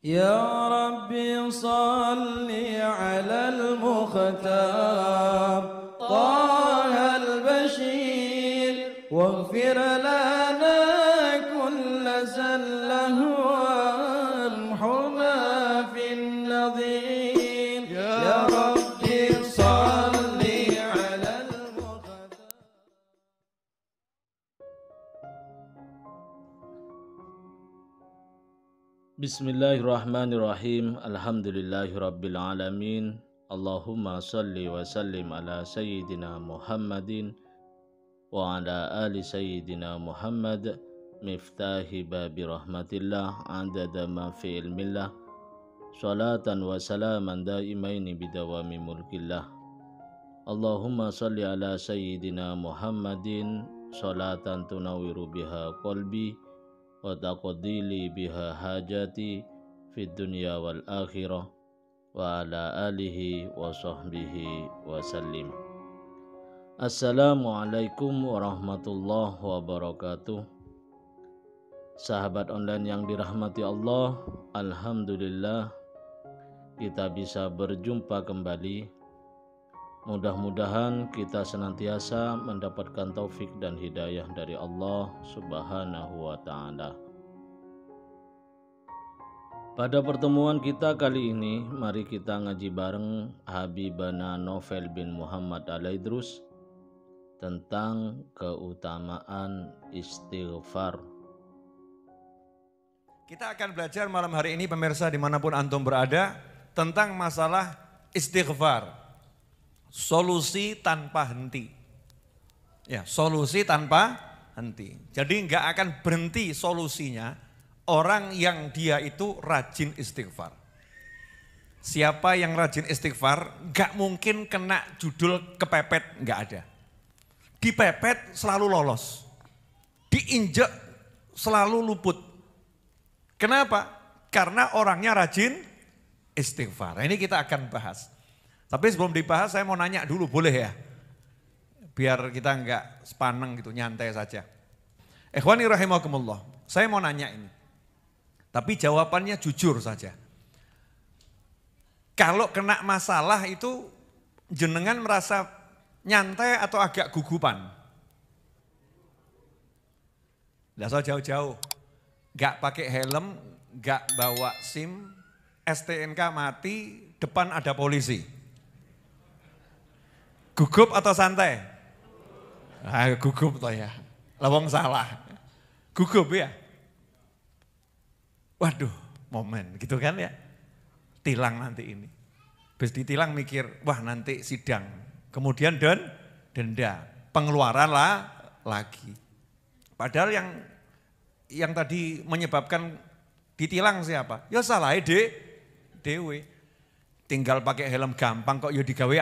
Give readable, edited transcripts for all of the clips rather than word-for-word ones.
يا ربي صل على المختار طه البشير واغفر لنا كل زله وامحنا في النظير يا ربي صل على المختار. Bismillahirrahmanirrahim. Alhamdulillahirabbil alamin. Allahumma salli wa sallim ala sayyidina Muhammadin wa ala ali sayyidina Muhammad miftahi babi rahmatillah adada ma fi ilmillah salatan wa salaman daimaini bidawami mulkillah. Allahumma salli ala sayyidina Muhammadin salatan tunawiru biha qalbi wa taqdili biha hajati fid dunya wal akhirah wa ala alihi wa sahbihi wa sallim. Assalamualaikum warahmatullahi wabarakatuh. Sahabat online yang dirahmati Allah, alhamdulillah kita bisa berjumpa kembali. Mudah-mudahan kita senantiasa mendapatkan taufik dan hidayah dari Allah Subhanahu wa ta'ala. Pada pertemuan kita kali ini, mari kita ngaji bareng Habibana Novel bin Muhammad Al-Idrus tentang keutamaan istighfar. Kita akan belajar malam hari ini pemirsa dimanapun antum berada tentang masalah istighfar. Solusi tanpa henti. Ya, solusi tanpa henti. Jadi enggak akan berhenti solusinya orang yang dia itu rajin istighfar. Siapa yang rajin istighfar enggak mungkin kena judul kepepet, enggak ada. Dipepet selalu lolos. Diinjek selalu luput. Kenapa? Karena orangnya rajin istighfar. Ini kita akan bahas. Tapi sebelum dibahas saya mau nanya dulu, boleh ya? Biar kita enggak sepaneng gitu, nyantai saja. Ikhwani rahimakumullah, saya mau nanya ini. Tapi jawabannya jujur saja. Kalau kena masalah itu jenengan merasa nyantai atau agak gugupan? Nggak usah jauh-jauh. Enggak pakai helm, enggak bawa SIM, STNK mati, depan ada polisi. Gugup atau santai? Gugup toh ya. Lawang salah. Gugup ya. Waduh, momen gitu kan ya. Tilang nanti ini. Habis ditilang mikir, wah nanti sidang. Kemudian denda. Pengeluaran lah lagi. Padahal yang tadi menyebabkan ditilang siapa? Ya salah dewe. Tinggal pakai helm gampang kok ya digawe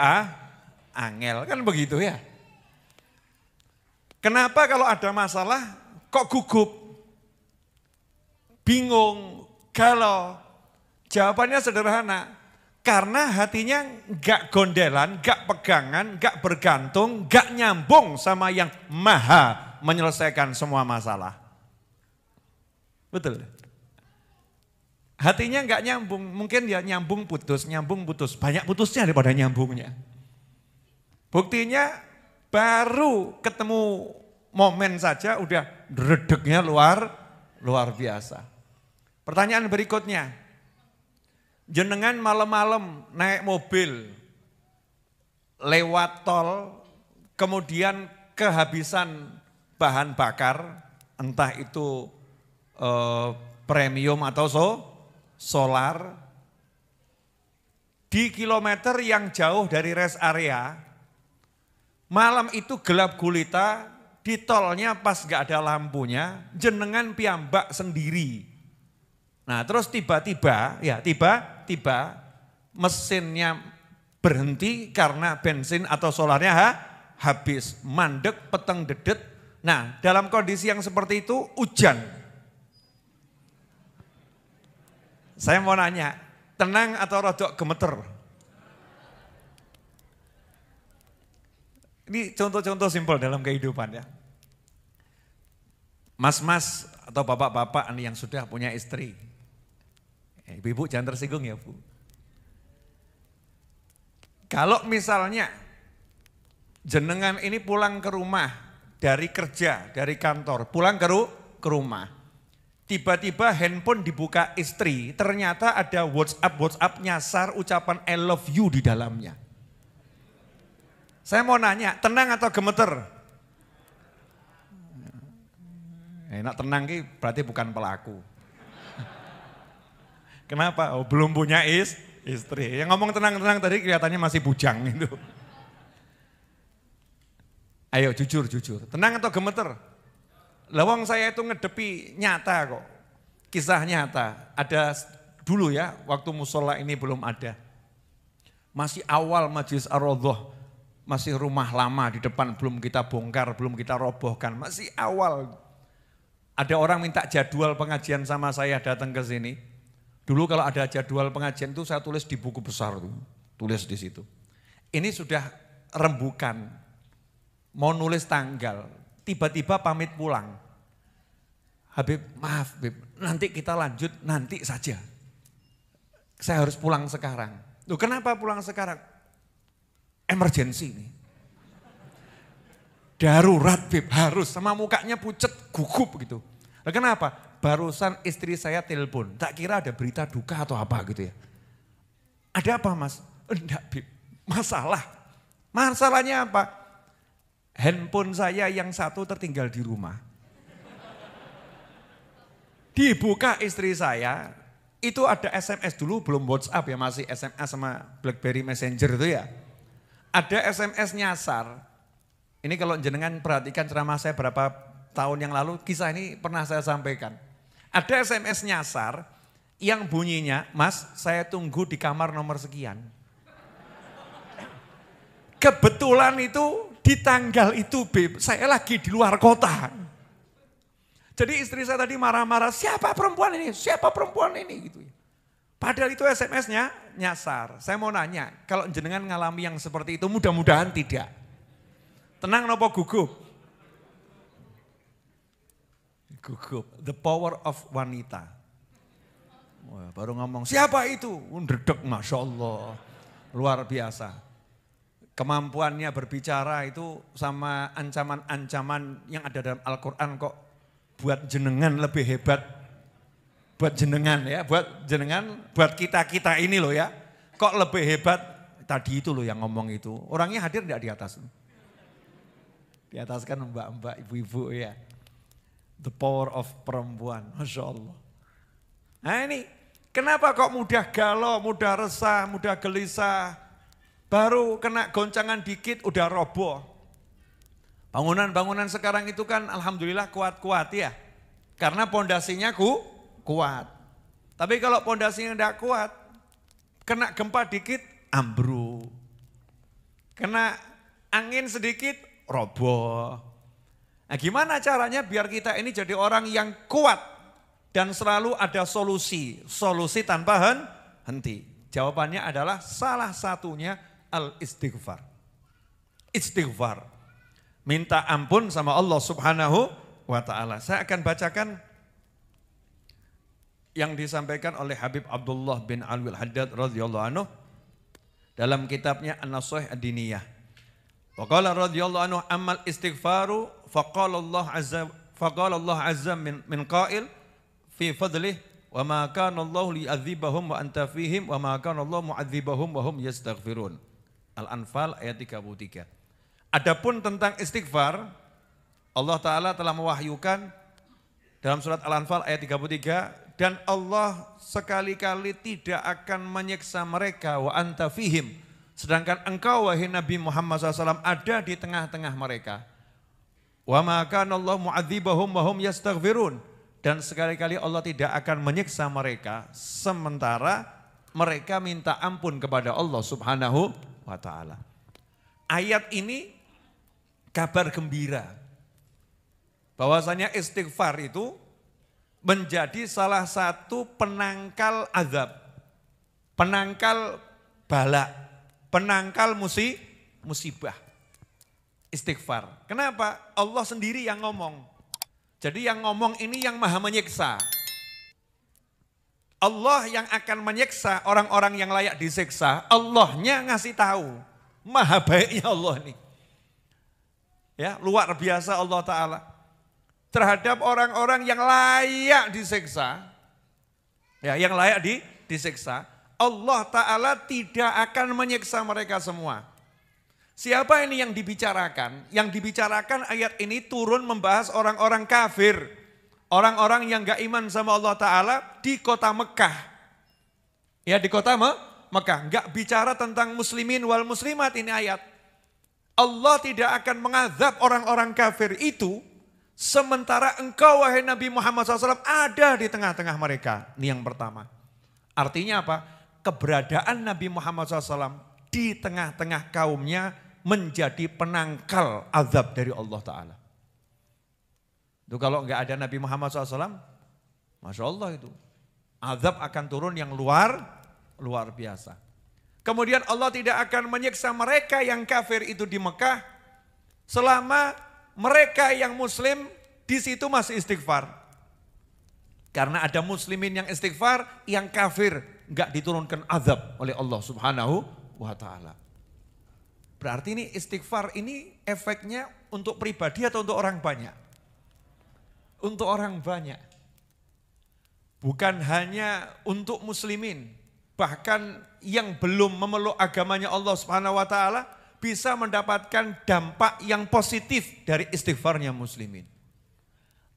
angel, kan begitu ya. Kenapa kalau ada masalah kok gugup, bingung, galau? Jawabannya sederhana, karena hatinya gak gondelan, gak pegangan, gak bergantung, gak nyambung sama yang maha menyelesaikan semua masalah. Betul. Hatinya gak nyambung, mungkin ya nyambung putus, banyak putusnya daripada nyambungnya. Buktinya baru ketemu momen saja udah redeknya luar biasa. Pertanyaan berikutnya, jenengan malam-malam naik mobil lewat tol, kemudian kehabisan bahan bakar, entah itu premium atau solar, di kilometer yang jauh dari rest area. Malam itu gelap gulita, di tolnya pas gak ada lampunya, jenengan piyambak sendiri. Nah terus tiba-tiba mesinnya berhenti karena bensin atau solarnya habis, mandek, peteng dedet. Nah dalam kondisi yang seperti itu hujan. Saya mau nanya, tenang atau rodok gemeter? Ini contoh-contoh simpel dalam kehidupan ya. Mas-mas atau bapak-bapak yang sudah punya istri. Ibu jangan tersinggung ya Bu. Kalau misalnya jenengan ini pulang ke rumah dari kerja, dari kantor, pulang ke rumah. Tiba-tiba handphone dibuka istri, ternyata ada WhatsApp nyasar ucapan I love you di dalamnya. Saya mau nanya, tenang atau gemeter? Enak tenang ki berarti bukan pelaku. Kenapa? Oh, belum punya istri. Yang ngomong tenang-tenang tadi kelihatannya masih bujang itu. Ayo jujur. Tenang atau gemeter? Lawang saya itu ngedepi nyata kok. Kisah nyata. Ada dulu ya, waktu musola ini belum ada. Masih awal Majelis Ar-Raudhah. Masih rumah lama di depan belum kita bongkar, belum kita robohkan. Masih awal. Ada orang minta jadwal pengajian sama saya datang ke sini. Dulu kalau ada jadwal pengajian itu saya tulis di buku besar tuh. Tulis di situ. Ini sudah rembukan. Mau nulis tanggal. Tiba-tiba pamit pulang. Habib, maaf Habib, nanti kita lanjut nanti saja. Saya harus pulang sekarang. Loh kenapa pulang sekarang? Emergensi nih. Darurat Habib, harus. Sama mukanya pucet, gugup gitu. Nah, kenapa? Barusan istri saya telepon, tak kira ada berita duka atau apa gitu ya. Ada apa Mas? Enggak Habib, masalah. Masalahnya apa? Handphone saya yang satu tertinggal di rumah. Dibuka istri saya, itu ada SMS dulu, belum WhatsApp ya, masih SMS sama BlackBerry Messenger itu ya. Ada SMS nyasar. Ini kalau jenengan perhatikan ceramah saya berapa tahun yang lalu, kisah ini pernah saya sampaikan. Ada SMS nyasar yang bunyinya, Mas saya tunggu di kamar nomor sekian. Kebetulan itu di tanggal itu Beb, saya lagi di luar kota. Jadi istri saya tadi marah-marah, siapa perempuan ini? Siapa perempuan ini? Gitu. Padahal itu SMS-nya nyasar. Saya mau nanya, kalau jenengan ngalami yang seperti itu mudah-mudahan tidak. Tenang nopo gugup? Gugup, the power of wanita. Wah, baru ngomong, siapa itu? Ndredeg, Masya Allah, luar biasa. Kemampuannya berbicara itu sama ancaman-ancaman yang ada dalam Al-Quran kok buat jenengan lebih hebat. Buat jenengan ya, buat jenengan, buat kita-kita ini loh ya. Kok lebih hebat, tadi itu loh yang ngomong itu. Orangnya hadir enggak di atas? Di atas kan mbak-mbak, ibu-ibu ya. The power of perempuan, Masya Allah. Nah ini, kenapa kok mudah galau, mudah resah, mudah gelisah. Baru kena goncangan dikit udah roboh. Bangunan-bangunan sekarang itu kan alhamdulillah kuat-kuat ya. Karena pondasinya kuat. Tapi kalau pondasinya tidak kuat, kena gempa dikit ambruk. Kena angin sedikit roboh. Nah gimana caranya biar kita ini jadi orang yang kuat dan selalu ada solusi. Solusi tanpa henti. Jawabannya adalah salah satunya al-istighfar. Istighfar. Minta ampun sama Allah Subhanahu wa ta'ala. Saya akan bacakan yang disampaikan oleh Habib Abdullah bin Alwi al-Haddad radhiyallahu anhu dalam kitabnya An-Nashih Ad-Diniyah. Wa qala radhiyallahu anhu ammal istighfaru faqala Allah azza min qail fi fadlih wa ma kana Allah li'adzibahum wa anta fihim wa ma kana Allah mu'adzibahum wa hum yastaghfirun. Al-Anfal ayat 33. Adapun tentang istighfar, Allah Ta'ala telah mewahyukan dalam surat Al-Anfal ayat 33, dan Allah sekali-kali tidak akan menyiksa mereka wa anta fihim, sedangkan engkau wahai Nabi Muhammad SAW ada di tengah-tengah mereka. Wa ma kana Allah mu'adzibahum wa hum yastaghfirun, dan sekali-kali Allah tidak akan menyiksa mereka sementara mereka minta ampun kepada Allah Subhanahu wa ta'ala. Ayat ini kabar gembira bahwasanya istighfar itu menjadi salah satu penangkal azab, penangkal bala, penangkal musibah. Istighfar. Kenapa? Allah sendiri yang ngomong. Jadi yang ngomong ini yang maha menyiksa. Allah yang akan menyiksa orang-orang yang layak disiksa, Allahnya ngasih tahu. Maha baiknya Allah nih. Ya, luar biasa Allah Ta'ala. Terhadap orang-orang yang layak disiksa, ya, yang layak disiksa, Allah Ta'ala tidak akan menyiksa mereka semua. Siapa ini yang dibicarakan? Yang dibicarakan ayat ini turun membahas orang-orang kafir. Orang-orang yang gak iman sama Allah Ta'ala di kota Mekah. Ya, di kota Mekah. Gak bicara tentang muslimin wal muslimat ini ayat. Allah tidak akan mengazab orang-orang kafir itu sementara engkau wahai Nabi Muhammad SAW ada di tengah-tengah mereka. Ini yang pertama. Artinya apa? Keberadaan Nabi Muhammad SAW di tengah-tengah kaumnya menjadi penangkal azab dari Allah Ta'ala. Itu kalau enggak ada Nabi Muhammad SAW, Masya Allah itu. Azab akan turun yang luar biasa. Kemudian Allah tidak akan menyiksa mereka yang kafir itu di Mekah selama mereka yang muslim di situ masih istighfar. Karena ada muslimin yang istighfar, yang kafir enggak diturunkan azab oleh Allah Subhanahu wa Ta'ala. Berarti ini istighfar ini efeknya untuk pribadi atau untuk orang banyak? Untuk orang banyak. Bukan hanya untuk muslimin, bahkan yang belum memeluk agamanya Allah Subhanahu wa Ta'ala bisa mendapatkan dampak yang positif dari istighfarnya muslimin.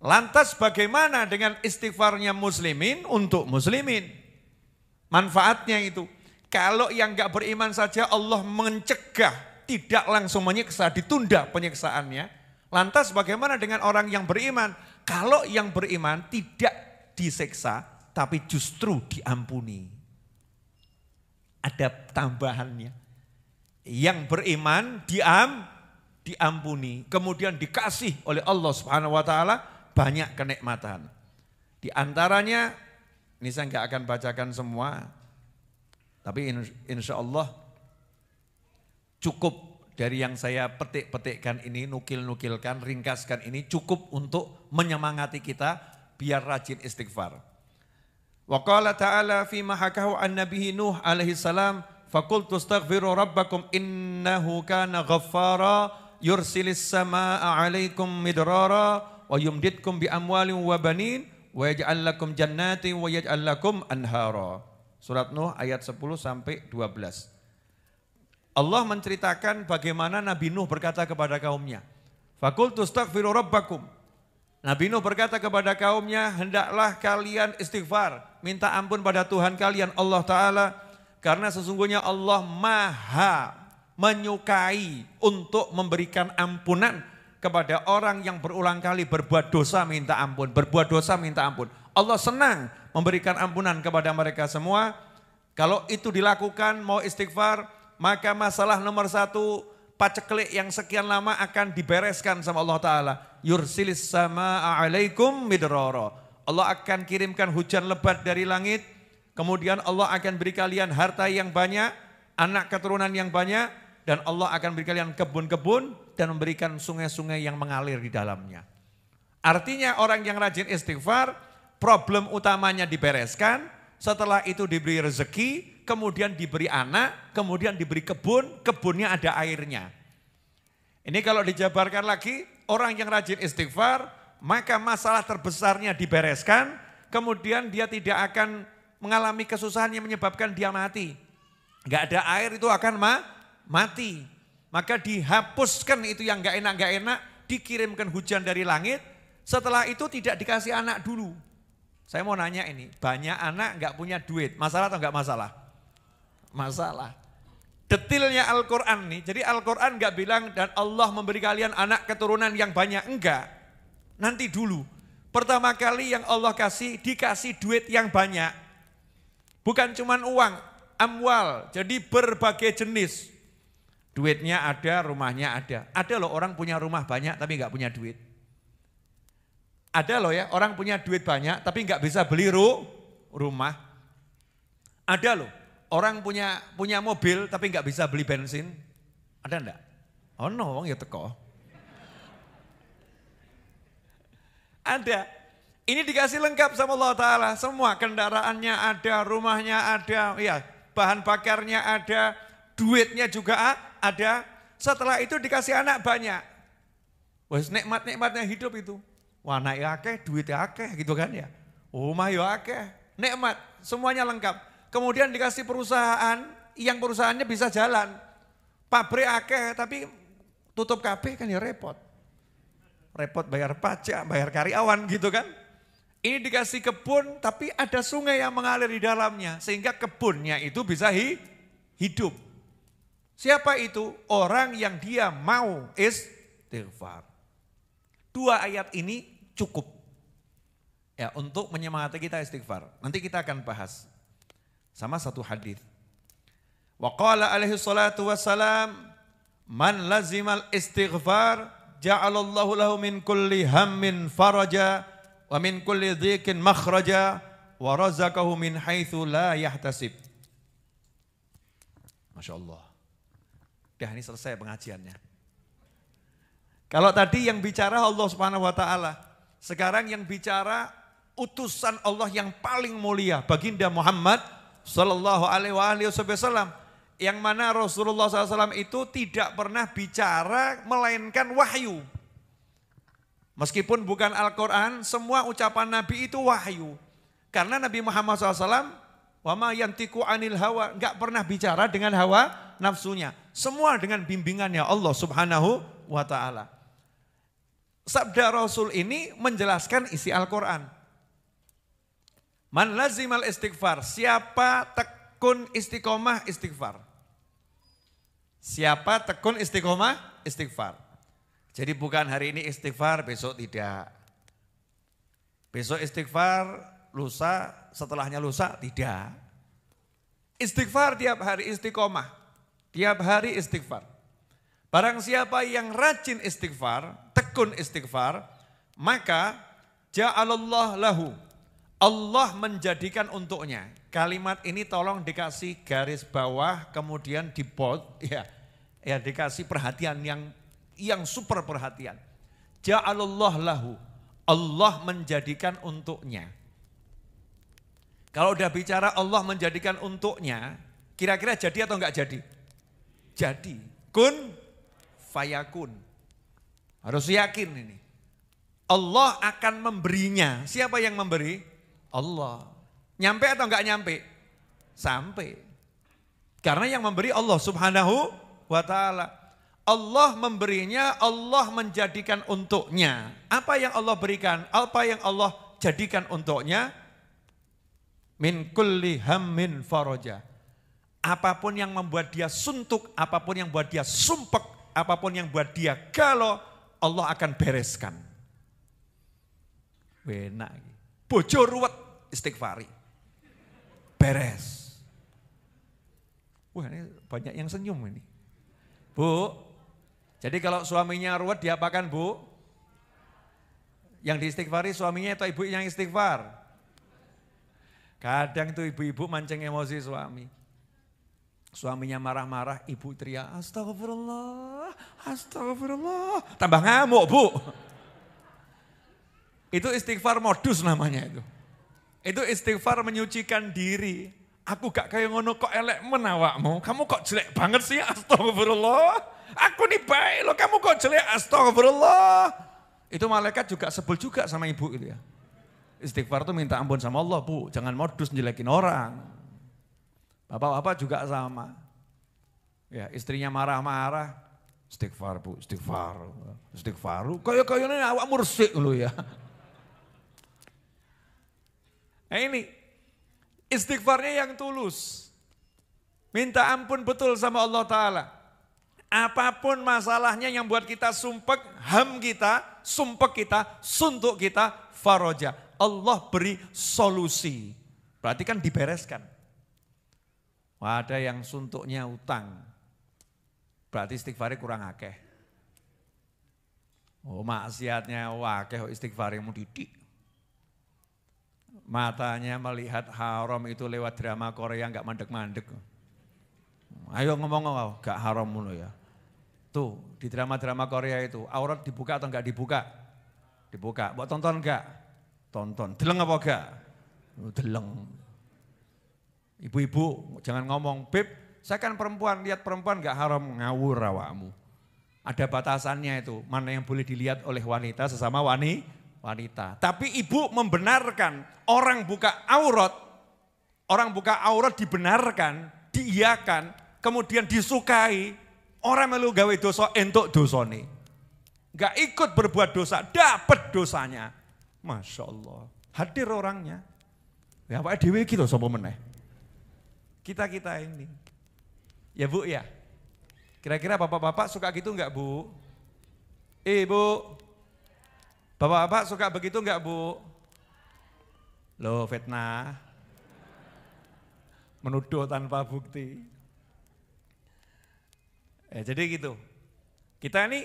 Lantas bagaimana dengan istighfarnya muslimin untuk muslimin? Manfaatnya itu, kalau yang gak beriman saja Allah mencegah, tidak langsung menyiksa, ditunda penyiksaannya. Lantas bagaimana dengan orang yang beriman? Kalau yang beriman tidak disiksa, tapi justru diampuni. Ada tambahannya. Yang beriman diampuni, kemudian dikasih oleh Allah Subhanahu wa Ta'ala banyak kenikmatan. Di antaranya, ini saya nggak akan bacakan semua, tapi insya Allah cukup dari yang saya petik-petikkan ini, nukil-nukilkan, ringkaskan ini cukup untuk menyemangati kita biar rajin istighfar. Wa qala ta'ala fi ma hakahu an nabihi Nuh alaihi salam faqultu astaghfiru rabbakum innahu kana ghaffara yursilis samaa'a 'alaikum midrara wa yumditkum bi amwalin wa banin wa yaj'al lakum jannatin wa yaj'al lakum anhara. Surat Nuh ayat 10 sampai 12. Allah menceritakan bagaimana Nabi Nuh berkata kepada kaumnya, faqultu astaghfiru rabbakum. Nabi Nuh berkata kepada kaumnya, hendaklah kalian istighfar, minta ampun pada Tuhan kalian Allah Ta'ala, karena sesungguhnya Allah maha menyukai untuk memberikan ampunan kepada orang yang berulang kali berbuat dosa minta ampun, berbuat dosa minta ampun. Allah senang memberikan ampunan kepada mereka semua. Kalau itu dilakukan mau istighfar, maka masalah nomor satu, paceklik yang sekian lama akan dibereskan sama Allah Ta'ala. Yursilis samaa'a 'alaikum midrara. Allah akan kirimkan hujan lebat dari langit, kemudian Allah akan beri kalian harta yang banyak, anak keturunan yang banyak, dan Allah akan beri kalian kebun-kebun dan memberikan sungai-sungai yang mengalir di dalamnya. Artinya orang yang rajin istighfar, problem utamanya dibereskan, setelah itu diberi rezeki, kemudian diberi anak, kemudian diberi kebun, kebunnya ada airnya. Ini kalau dijabarkan lagi, orang yang rajin istighfar, maka masalah terbesarnya dibereskan, kemudian dia tidak akan mengalami kesusahan yang menyebabkan dia mati. Gak ada air itu akan mati. Maka dihapuskan itu yang gak enak, dikirimkan hujan dari langit, setelah itu tidak dikasih anak dulu. Saya mau nanya ini, banyak anak gak punya duit, masalah atau gak masalah? Masalah. Detilnya Al-Quran nih, jadi Al-Quran gak bilang dan Allah memberi kalian anak keturunan yang banyak, enggak. Nanti dulu, pertama kali yang Allah kasih, dikasih duit yang banyak. Bukan cuman uang, amwal, jadi berbagai jenis. Duitnya ada, rumahnya ada. Ada loh orang punya rumah banyak tapi gak punya duit. Ada loh ya, orang punya duit banyak tapi gak bisa beli rumah. Ada loh. Orang punya mobil tapi nggak bisa beli bensin, ada enggak? Oh no, ya teko. Ada. Ini dikasih lengkap sama Allah Ta'ala. Semua kendaraannya ada, rumahnya ada, ya, bahan bakarnya ada, duitnya juga ada. Setelah itu dikasih anak banyak. Wes nikmat-nikmatnya hidup itu. Wah, anak akeh, duitnya akeh gitu kan ya. Rumah ya akeh, nikmat, semuanya lengkap. Kemudian dikasih perusahaan, yang perusahaannya bisa jalan. Pabrik akeh tapi tutup kabeh kan ya repot. Repot bayar pajak, bayar karyawan gitu kan. Ini dikasih kebun tapi ada sungai yang mengalir di dalamnya. Sehingga kebunnya itu bisa hidup. Siapa itu? Orang yang dia mau istighfar. 2 ayat ini cukup. Ya, untuk menyemangati kita istighfar. Nanti kita akan bahas. Sama satu hadis. Wa qala alaihi salatu wassalam, man lazimal istighfar ja'alallahu lahu min kulli hammin faraja wa min kulli dhikin makhraja wa razaqahu min haitsu la yahtasib. Masya Allah. Dah, ini selesai pengajiannya. Kalau tadi yang bicara Allah Subhanahu wa taala, sekarang yang bicara utusan Allah yang paling mulia, baginda Muhammad sallallahu alaihi wasallam, yang mana Rasulullah SAW itu tidak pernah bicara melainkan wahyu. Meskipun bukan Al-Quran, semua ucapan Nabi itu wahyu. Karena Nabi Muhammad SAW, wa ma yantiqu anil hawa, enggak pernah bicara dengan hawa nafsunya. Semua dengan bimbingannya Allah Subhanahu wa ta'ala. Sabda Rasul ini menjelaskan isi Al-Quran. Man lazimal istighfar, siapa tekun istiqomah istighfar. Siapa tekun istiqomah istighfar. Jadi bukan hari ini istighfar, besok tidak. Besok istighfar, lusa, setelahnya lusa, tidak. Istighfar tiap hari istiqomah. Tiap hari istighfar. Barang siapa yang rajin istighfar, tekun istighfar, maka ja'alallah lahu. Allah menjadikan untuknya. Kalimat ini tolong dikasih garis bawah, kemudian di bold, ya dikasih perhatian yang super perhatian. Ja'alallah lahu. Allah menjadikan untuknya. Kalau udah bicara Allah menjadikan untuknya, kira-kira jadi atau enggak jadi? Jadi. Kun fayakun. Harus yakin ini. Allah akan memberinya. Siapa yang memberi? Allah. Nyampe atau enggak nyampe? Sampai. Karena yang memberi Allah Subhanahu wa ta'ala. Allah memberinya, Allah menjadikan untuknya. Apa yang Allah berikan? Apa yang Allah jadikan untuknya? Min kulli hammin faraja. Apapun yang membuat dia suntuk, apapun yang membuat dia sumpek, apapun yang membuat dia galau, Allah akan bereskan. Benak. Bojo ruwet istighfari. Beres. Wah, ini banyak yang senyum ini. Bu, jadi kalau suaminya ruwet diapakan bu? Yang diistighfari suaminya atau ibu yang istighfar? Kadang itu ibu-ibu mancing emosi suami. Suaminya marah-marah, ibu teriak, astagfirullah, astagfirullah. Tambah ngamuk bu. Itu istighfar modus namanya itu. Itu istighfar menyucikan diri. Aku gak kayak ngono kok elek menawakmu. Kamu kok jelek banget sih, astagfirullah. Aku nih baik loh, kamu kok jelek, astagfirullah. Itu malaikat juga sebel juga sama ibu itu ya. Istighfar itu minta ampun sama Allah bu, jangan modus njelekin orang. Bapak-bapak juga sama. Ya istrinya marah-marah, istighfar bu, istighfar. Istighfar, kayak-kayaknya awak mursik lu ya. Nah ini, istighfarnya yang tulus. Minta ampun betul sama Allah Ta'ala. Apapun masalahnya yang buat kita sumpek, ham kita, sumpek kita, suntuk kita, faraja. Allah beri solusi. Berarti kan dibereskan. Wah, ada yang suntuknya utang. Berarti istighfarnya kurang akeh. Oh maksiatnya wakeh istighfarmu didik. Matanya melihat haram itu lewat drama Korea enggak mandek-mandek. Ayo ngomong gak haram mulu ya. Tuh di drama-drama Korea itu aurat dibuka atau enggak dibuka? Dibuka. Buat tonton enggak? Tonton. Deleng apa gak? Deleng. Ibu-ibu jangan ngomong, Beb, saya kan perempuan, lihat perempuan gak haram, ngawur awakmu. Ada batasannya itu, mana yang boleh dilihat oleh wanita sesama wanita. Tapi ibu membenarkan orang buka aurat dibenarkan, diiyakan, kemudian disukai. Orang melu gawe dosa entuk dosane. Gak ikut berbuat dosa, dapat dosanya. Masya Allah, hadir orangnya. Ya Pak Dewi gitu sapa meneh. Kita ini. Ya Bu ya. Kira-kira bapak-bapak suka gitu enggak Bu? Bu. Bapak-bapak suka begitu enggak Bu? Loh fitnah. Menuduh tanpa bukti. Jadi gitu. Kita ini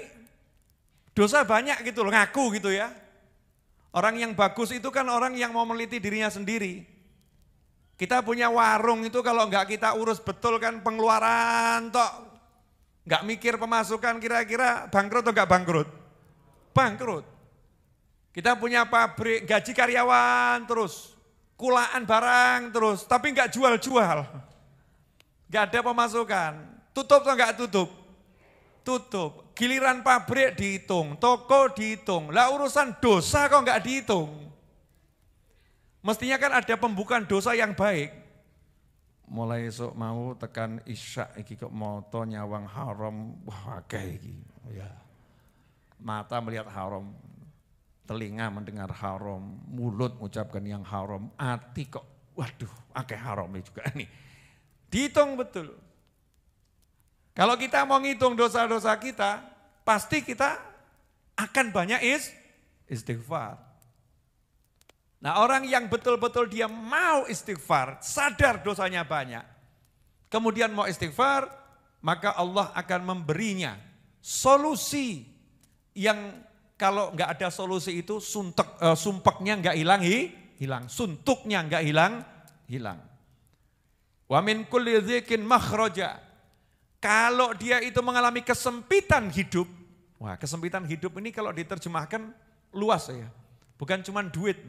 dosa banyak gitu loh, ngaku gitu ya. Orang yang bagus itu kan orang yang mau meneliti dirinya sendiri. Kita punya warung itu kalau enggak kita urus betul kan pengeluaran tok. Enggak mikir pemasukan kira-kira bangkrut atau enggak bangkrut? Bangkrut. Kita punya pabrik, gaji karyawan terus. Kulaan barang terus, tapi enggak jual-jual. Enggak ada pemasukan. Tutup atau enggak tutup? Tutup. Giliran pabrik dihitung, toko dihitung. Lah urusan dosa kok enggak dihitung? Mestinya kan ada pembukaan dosa yang baik. Mulai esok mau tekan isya iki kok moto nyawang haram, wah akeh iki. Ya. Mata melihat haram, telinga mendengar haram, mulut mengucapkan yang haram, hati kok waduh akeh haramnya juga nih. Dihitung betul. Kalau kita mau ngitung dosa-dosa kita, pasti kita akan banyak istighfar. Nah orang yang betul-betul dia mau istighfar, sadar dosanya banyak. Kemudian mau istighfar, maka Allah akan memberinya solusi yang kalau enggak ada solusi itu sumpeknya enggak hilang, suntuknya enggak hilang. Wa min kulli dzikin makhraja. Kalau dia itu mengalami kesempitan hidup, wah kesempitan hidup ini kalau diterjemahkan luas ya, bukan cuma duit.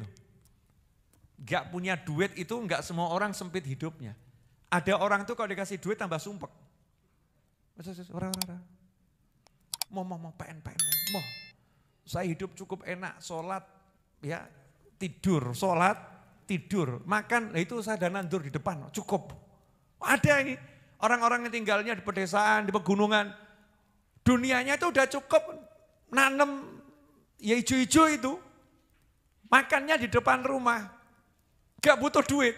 Gak punya duit itu gak semua orang sempit hidupnya. Ada orang tuh kalau dikasih duit tambah sumpek. Orang-orang. Mau pengen. Mau. Saya hidup cukup enak, sholat, ya tidur, sholat, tidur, makan. Nah itu saya ada nandur di depan, cukup. Ada ini orang-orang yang tinggalnya di pedesaan, di pegunungan. Dunianya itu udah cukup nanem ya hijau-hijau itu. Makannya di depan rumah. Gak butuh duit.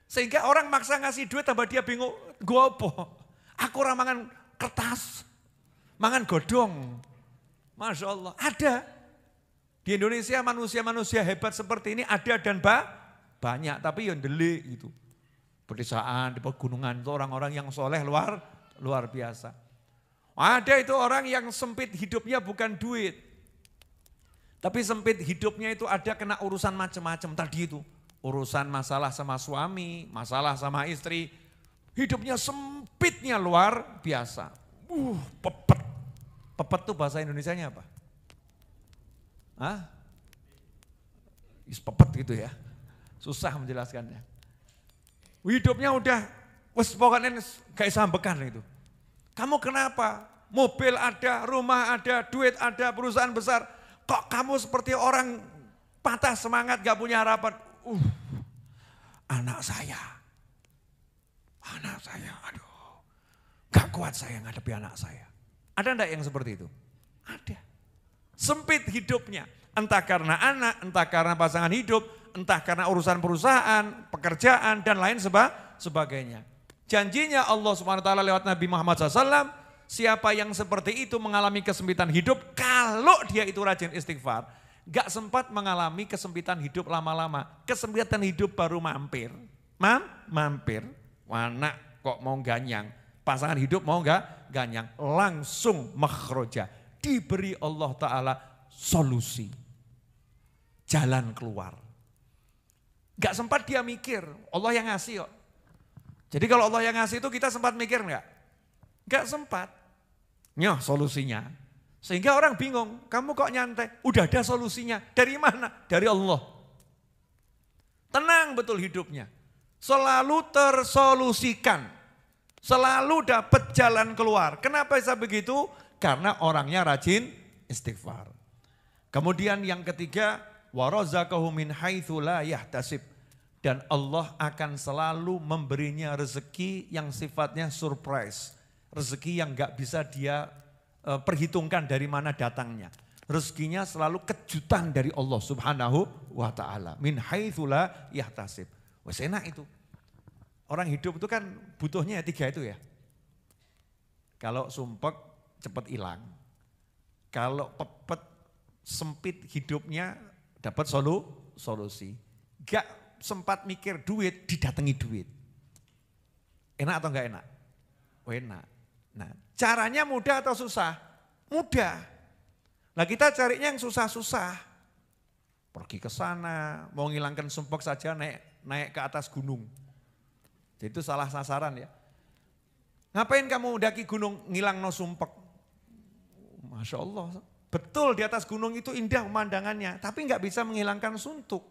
Sehingga orang maksa ngasih duit tambah dia bingung. Gue apa? Aku orang mangan kertas. Mangan godong. Masya Allah. Ada. Di Indonesia manusia-manusia hebat seperti ini ada dan banyak. Tapi yang delik gitu. Pedesaan, di pegunungan itu orang-orang yang soleh luar biasa. Ada itu orang yang sempit hidupnya bukan duit. Tapi sempit hidupnya itu ada kena urusan macam-macam tadi itu. Urusan masalah sama suami, masalah sama istri, hidupnya sempitnya luar biasa. Pepet. Pepet tuh bahasa Indonesianya apa? Hah? Pepet gitu ya. Susah menjelaskannya. Hidupnya udah, pokoknya gak sambekan itu. Kamu kenapa? Mobil ada, rumah ada, duit ada, perusahaan besar. Kok kamu seperti orang patah semangat gak punya harapan? Anak saya, aduh, gak kuat saya ngadepi anak saya. Ada enggak yang seperti itu? Ada. Sempit hidupnya, entah karena anak, entah karena pasangan hidup, entah karena urusan perusahaan, pekerjaan, dan lain sebagainya. Janjinya Allah SWT lewat Nabi Muhammad SAW, siapa yang seperti itu mengalami kesempitan hidup, kalau dia itu rajin istighfar, gak sempat mengalami kesempitan hidup lama-lama. Kesempitan hidup baru mampir. Mampir. Anak kok mau ganyang. Pasangan hidup mau gak ganyang. Langsung makhroja. Diberi Allah Ta'ala solusi. Jalan keluar. Gak sempat dia mikir. Allah yang ngasih kok. Jadi kalau Allah yang ngasih itu kita sempat mikir gak? Gak sempat. Nyoh solusinya. Sehingga orang bingung, kamu kok nyantai? Udah ada solusinya. Dari mana? Dari Allah. Tenang betul hidupnya. Selalu tersolusikan. Selalu dapat jalan keluar. Kenapa bisa begitu? Karena orangnya rajin istighfar. Kemudian yang ketiga, warazaqahu min haitsu la yahtasib. Dan Allah akan selalu memberinya rezeki yang sifatnya surprise. Rezeki yang gak bisa dia perhitungkan dari mana datangnya. Rezekinya selalu kejutan dari Allah Subhanahu wa ta'ala. Min haitsu la yahtasib. Wes enak itu. Orang hidup itu kan butuhnya 3 itu ya. Kalau sumpek cepat hilang. Kalau pepet sempit hidupnya dapat solusi. Gak sempat mikir duit, didatangi duit. Enak atau enggak enak? Oh enak. Nah, caranya mudah atau susah? Mudah. Nah kita carinya yang susah-susah. Pergi ke sana, mau ngilangkan sumpek saja naik ke atas gunung. Jadi itu salah sasaran ya. Ngapain kamu daki gunung ngilang no sumpek? Masya Allah. Betul di atas gunung itu indah pemandangannya. Tapi nggak bisa menghilangkan suntuk.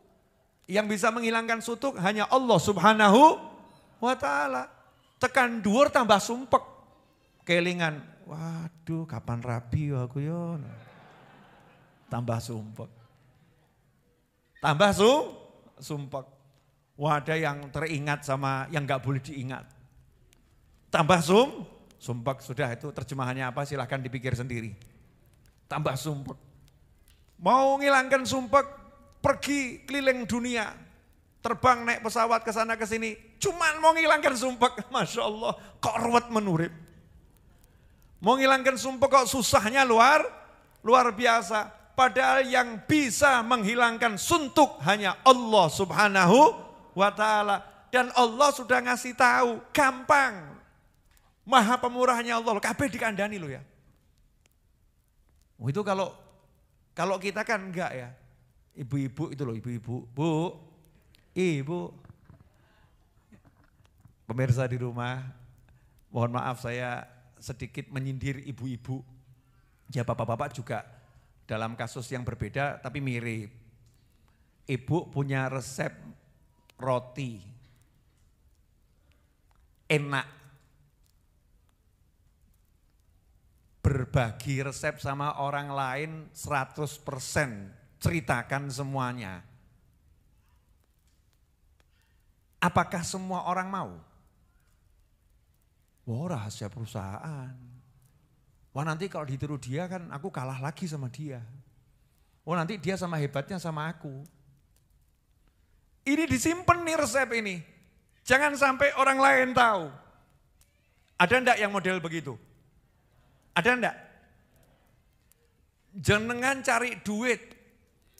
Yang bisa menghilangkan suntuk hanya Allah Subhanahu wa ta'ala. Tekan dhuwur tambah sumpek. Kelingan. Waduh kapan rabi aku yon. Tambah sumpek. Tambah sumpek. Wah ada yang teringat sama yang gak boleh diingat. Tambah sumpek. Sudah itu terjemahannya apa silahkan dipikir sendiri. Tambah sumpek. Mau ngilangkan sumpek pergi keliling dunia. Terbang naik pesawat ke sana ke sini. Cuman mau ngilangkan sumpek. Masya Allah kok ruwet menurip. Mau ngilangkan sumpek kok susahnya luar biasa. Padahal yang bisa menghilangkan suntuk hanya Allah Subhanahu wa ta'ala. Dan Allah sudah ngasih tahu, gampang. Maha pemurahnya Allah, kabeh dikandani loh ya. Itu kalau kita kan enggak ya. Ibu-ibu itu loh, ibu-ibu. Ibu. Pemirsa di rumah, mohon maaf saya sedikit menyindir ibu-ibu. Ya bapak-bapak juga dalam kasus yang berbeda tapi mirip. Ibu punya resep roti. Enak. Berbagi resep sama orang lain 100%. Ceritakan semuanya. Apakah semua orang mau? Wah rahasia perusahaan. Wah nanti kalau ditiru dia kan aku kalah lagi sama dia. Oh nanti dia sama hebatnya sama aku. Ini disimpan nih resep ini. Jangan sampai orang lain tahu. Ada enggak yang model begitu? Ada enggak? Jenengan cari duit,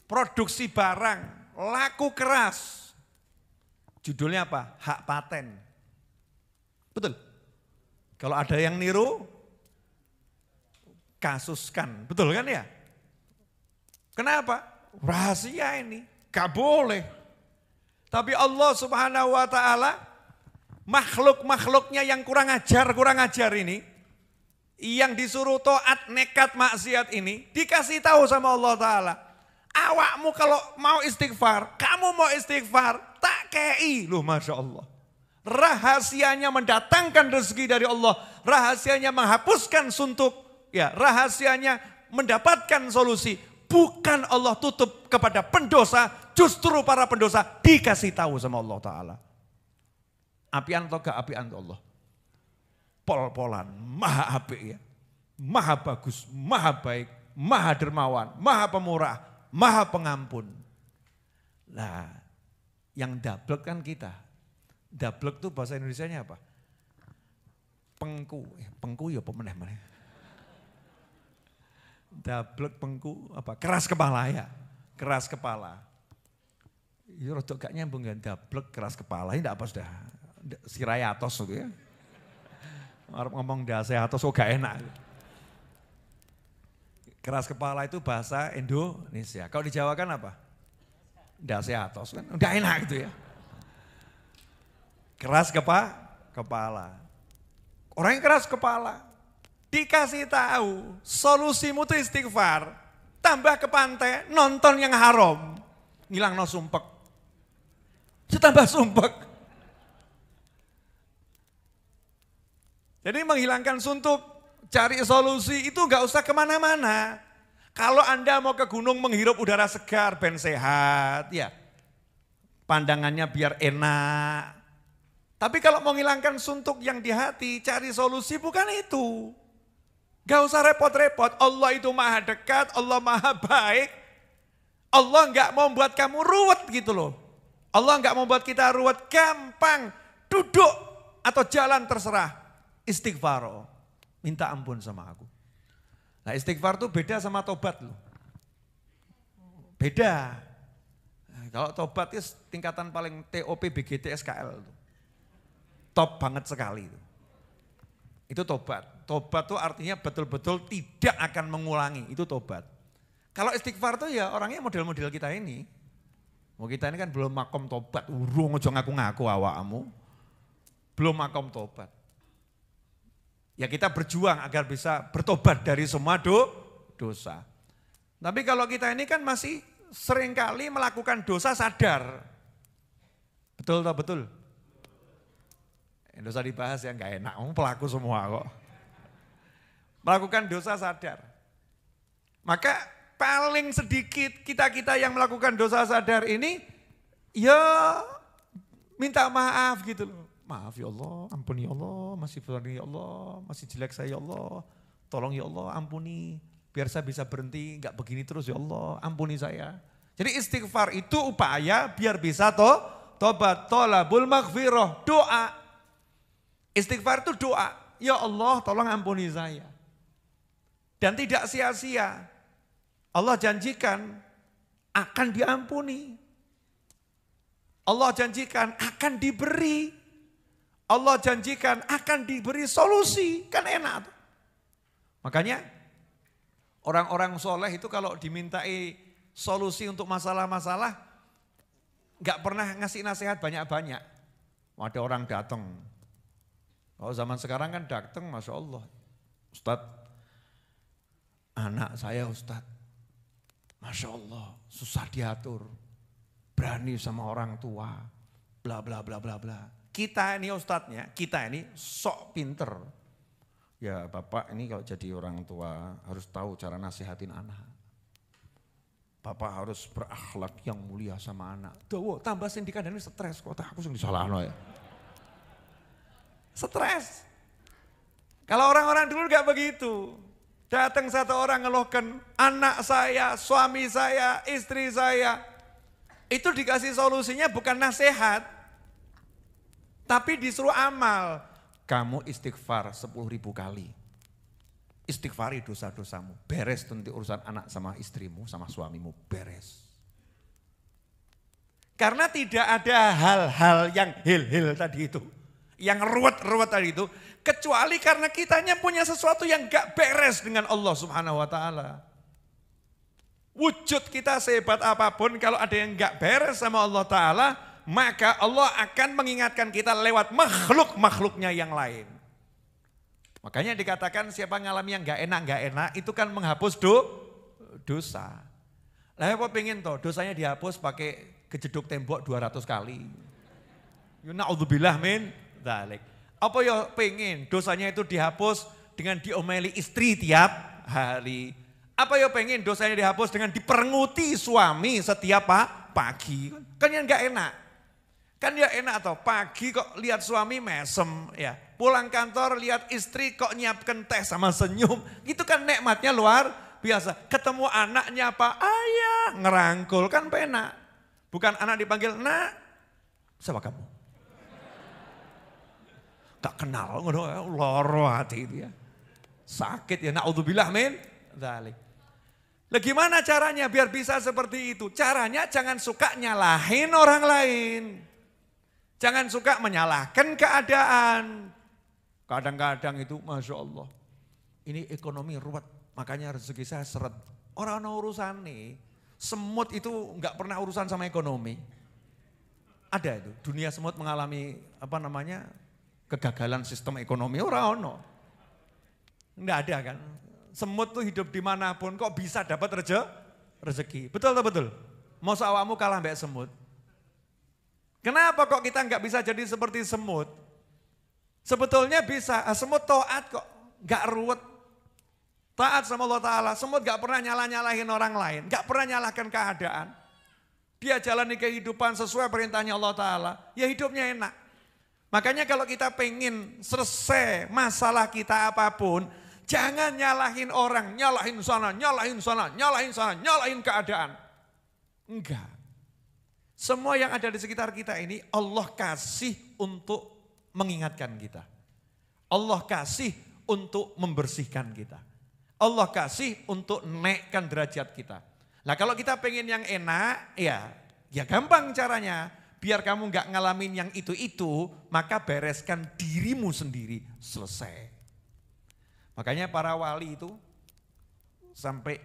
produksi barang, laku keras. Judulnya apa? Hak paten. Betul? Kalau ada yang niru, kasuskan, betul kan ya? Kenapa? Rahasia ini, gak boleh. Tapi Allah Subhanahu wa ta'ala, makhluk-makhluknya yang kurang ajar ini, yang disuruh taat nekat maksiat ini, dikasih tahu sama Allah ta'ala. Awakmu kalau mau istighfar, kamu mau istighfar, tak kei. Loh Masya Allah. Rahasianya mendatangkan rezeki dari Allah, rahasianya menghapuskan suntuk, ya, rahasianya mendapatkan solusi. Bukan Allah tutup kepada pendosa, justru para pendosa dikasih tahu sama Allah Ta'ala. Apian atau gak apian Allah? Pol-polan, maha apik ya. Maha bagus, maha baik, maha dermawan, maha pemurah, maha pengampun. Nah, yang dablek kan kita. Dablek itu bahasa Indonesianya apa? Pengku, pengku ya pemeneh-meneh. Dablek pengku apa? Keras kepala ya, keras kepala. Itu rodok gak nyambung kan, dablek keras kepala, ini apa sudah? Sirayatos gitu ya. Orang ngomong daseatos kok gak enak. Keras kepala itu bahasa Indonesia. Kalau di Jawa kan apa? Daseatos kan, udah enak gitu ya. Keras kepala. Orang yang keras kepala dikasih tahu solusimu itu istighfar, tambah ke pantai nonton yang haram, ngilang no sumpek. Tambah sumpek. Jadi menghilangkan suntuk, cari solusi itu nggak usah kemana-mana. Kalau Anda mau ke gunung menghirup udara segar, ben sehat, ya pandangannya biar enak. Tapi kalau mau menghilangkan suntuk yang di hati, cari solusi bukan itu. Gak usah repot-repot, Allah itu maha dekat, Allah maha baik. Allah nggak mau buat kamu ruwet gitu loh. Allah nggak mau buat kita ruwet, gampang. Duduk atau jalan terserah. Istighfar, minta ampun sama aku. Nah istighfar itu beda sama tobat loh. Beda. Nah, kalau tobat itu tingkatan paling TOP, BGT, SKL. Top banget sekali. Itu tobat. Tobat itu artinya betul-betul tidak akan mengulangi, itu tobat. Kalau istighfar itu ya orangnya model-model kita ini. Mau kita ini kan belum makom tobat, urung aja ngaku-ngaku awakmu. Belum makom tobat. Ya kita berjuang agar bisa bertobat dari semua dosa. Tapi kalau kita ini kan masih seringkali melakukan dosa sadar. Betul atau betul? Dosa dibahas ya nggak enak, pelaku semua kok. Melakukan dosa sadar. Maka paling sedikit kita-kita yang melakukan dosa sadar ini ya minta maaf gitu loh. Maaf ya Allah, ampuni ya Allah, masih berani ya Allah, masih jelek saya ya Allah. Tolong ya Allah, ampuni. Biar saya bisa berhenti, enggak begini terus ya Allah, ampuni saya. Jadi istighfar itu upaya biar bisa tobat, tolabul maghfirah, doa. Istighfar itu doa, ya Allah tolong ampuni saya. Dan tidak sia-sia. Allah janjikan akan diampuni. Allah janjikan akan diberi. Allah janjikan akan diberi solusi, kan enak. Makanya orang-orang soleh itu kalau dimintai solusi untuk masalah-masalah, gak pernah ngasih nasihat banyak-banyak. Ada orang datang, kalau zaman sekarang kan datang, Masya Allah, Ustadz, anak saya Ustadz, Masya Allah, susah diatur, berani sama orang tua, bla bla bla bla bla. Kita ini ustadznya, kita ini sok pinter. Ya Bapak ini kalau jadi orang tua harus tahu cara nasihatin anak. Bapak harus berakhlak yang mulia sama anak. Tuh, tambah sindikan ini stres kok, aku sing disalahno ya. Stres. Kalau orang-orang dulu gak begitu. Datang satu orang ngeluhkan anak saya, suami saya, istri saya. Itu dikasih solusinya bukan nasihat. Tapi disuruh amal, kamu istighfar 10.000 kali. Istighfari dosa-dosamu, beres nanti urusan anak sama istrimu, sama suamimu, beres. Karena tidak ada hal-hal yang hil-hil tadi itu, yang ruwet-ruwet tadi itu, kecuali karena kitanya punya sesuatu yang gak beres dengan Allah Subhanahu wa Ta'ala. Wujud kita sehebat apapun, kalau ada yang gak beres sama Allah Ta'ala, maka Allah akan mengingatkan kita lewat makhluk-makhluknya yang lain. Makanya dikatakan siapa ngalami yang gak enak itu kan menghapus dosa. Lah apa pengen toh dosanya dihapus pakai kejeduk tembok 200 kali. Na'udzubillah min dzalik. Apa ya pengen dosanya itu dihapus dengan diomeli istri tiap hari. Apa ya pengen dosanya dihapus dengan diperenguti suami setiap pagi. Kan yang gak enak. Kan ya enak toh, pagi kok lihat suami mesem ya. Pulang kantor lihat istri kok nyiapkan teh sama senyum. Itu kan nikmatnya luar biasa. Ketemu anaknya apa? Ayah, ngerangkul kan penak. Bukan anak dipanggil, nak, siapa kamu? Tak kenal, loro hati itu ya. Sakit ya, na'udzubillah min dzalik. Lah gimana caranya biar bisa seperti itu? Caranya jangan suka nyalahin orang lain. Jangan suka menyalahkan keadaan. Kadang-kadang itu Masya Allah. Ini ekonomi ruwet, makanya rezeki saya seret. Orang urusan nih, semut itu enggak pernah urusan sama ekonomi. Ada itu, dunia semut mengalami kegagalan sistem ekonomi, orang enggak ada kan. Semut tuh hidup dimanapun kok bisa dapat rezeki. Betul atau betul? Mau awakmu kalah mbak semut? Kenapa kok kita nggak bisa jadi seperti semut? Sebetulnya bisa, semut taat kok, nggak ruwet. Taat sama Allah Ta'ala, semut nggak pernah nyalahin orang lain, nggak pernah nyalahkan keadaan. Dia jalani kehidupan sesuai perintahnya Allah Ta'ala, ya hidupnya enak. Makanya kalau kita pengen selesai masalah kita apapun, jangan nyalahin orang, nyalahin sana, nyalahin sana, nyalahin sana, nyalahin keadaan. Enggak. Semua yang ada di sekitar kita ini Allah kasih untuk mengingatkan kita. Allah kasih untuk membersihkan kita. Allah kasih untuk naikkan derajat kita. Nah kalau kita pengen yang enak, ya gampang caranya. Biar kamu nggak ngalamin yang itu, maka bereskan dirimu sendiri, selesai. Makanya para wali itu sampai